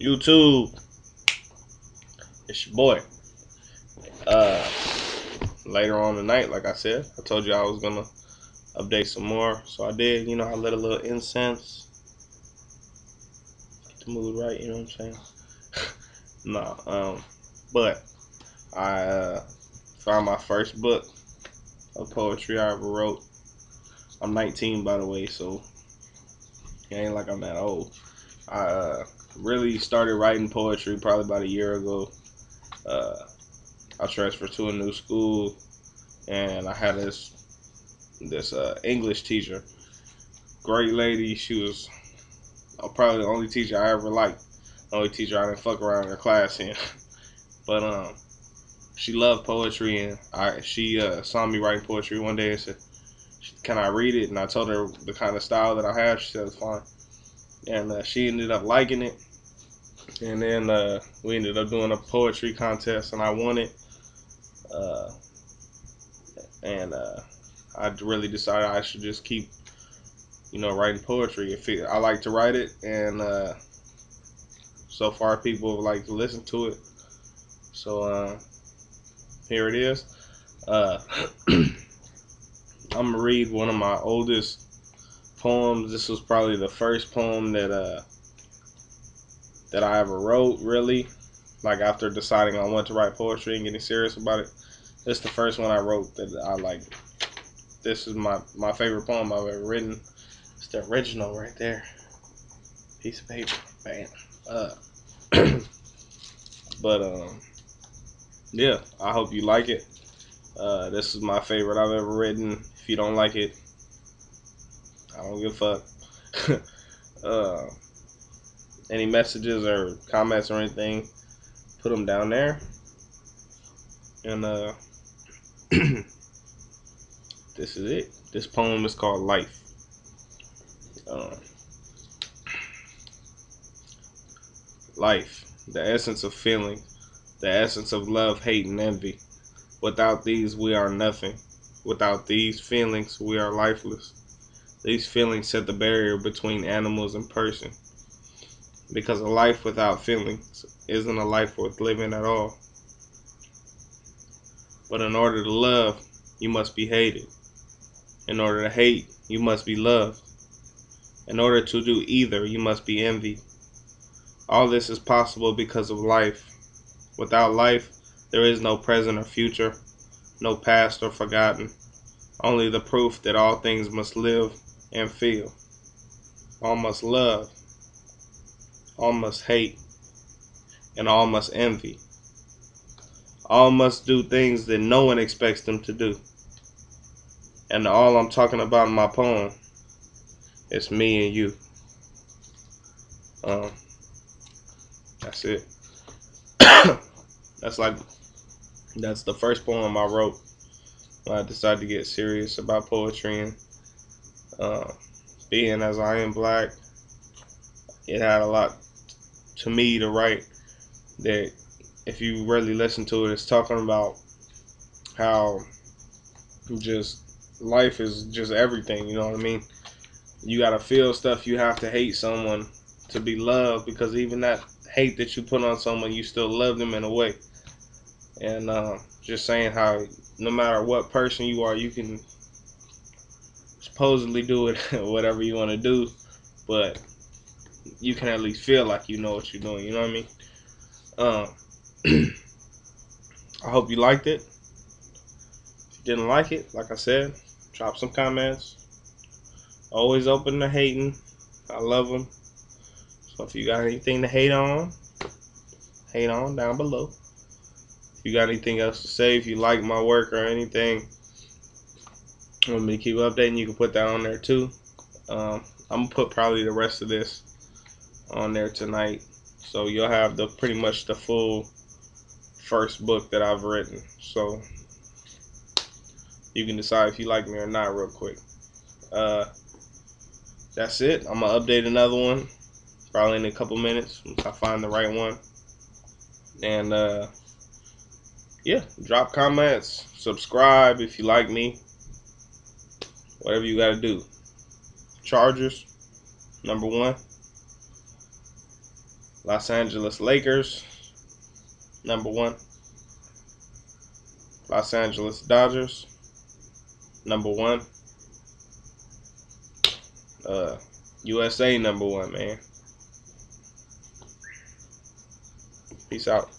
YouTube, it's your boy. Uh, Later on tonight, like I said, I told you I was gonna update some more, so I did. You know, I lit a little incense, get the mood right. You know what I'm saying? No, but I found my first book of poetry I ever wrote. I'm 19, by the way, so it ain't like I'm that old. I really started writing poetry probably about a year ago. Uh, I transferred to a new school, and I had this English teacher, great lady. She was probably the only teacher I ever liked, the only teacher I didn't fuck around in her class in. But she loved poetry, and she saw me writing poetry one day and said, "Can I read it?" And I told her the kind of style that I have. She said it's fine, and she ended up liking it. And then we ended up doing a poetry contest, and I won it. Uh, and I really decided I should just keep, writing poetry. I like to write it, and so far people like to listen to it. So here it is. Uh, I'm gonna read one of my oldest poems. This was probably the first poem that I ever wrote, really. Like after deciding I wanted to write poetry and getting serious about it, this is the first one I wrote that I like. This is my favorite poem I've ever written. It's the original right there. Piece of paper, bam. But yeah, I hope you like it. This is my favorite I've ever written. If you don't like it, I don't give a fuck. Any messages or comments or anything, put them down there. And this is it. This poem is called Life. Life, the essence of feeling, the essence of love, hate, and envy. Without these, we are nothing. Without these feelings, we are lifeless. These feelings set the barrier between animals and person. Because a life without feelings isn't a life worth living at all. But in order to love, you must be hated. In order to hate, you must be loved. In order to do either, you must be envied. All this is possible because of life. Without life, there is no present or future, no past or forgotten, only the proof that all things must live and feel. All must love, all must hate, and all must envy. All must do things that no one expects them to do. And all I'm talking about in my poem is me and you. Um, that's it. That's the first poem I wrote when I decided to get serious about poetry. And uh, being as I am black, it had a lot to me to write. That if you really listen to it, it's talking about how just life is just everything. You know what I mean? You gotta feel stuff. You have to hate someone to be loved, because even that hate that you put on someone, you still love them in a way. And just saying how no matter what person you are, you can supposedly do it whatever you want to do, but you can at least feel like you know what you're doing. You know what I mean? I hope you liked it. If you didn't like it, like I said, drop some comments. Always open to hating. I love them. So if you got anything to hate on down below. If you got anything else to say, if you like my work or anything, want me to keep updating, you can put that on there too. I'm gonna put probably the rest of this on there tonight, so you'll have pretty much the full first book that I've written. So you can decide if you like me or not real quick. That's it. I'm gonna update another one probably in a couple minutes once I find the right one. And yeah, drop comments, subscribe if you like me, whatever you gotta do. Chargers, number one. Los Angeles Lakers, number 1. Los Angeles Dodgers, number 1. USA, number 1, man. Peace out.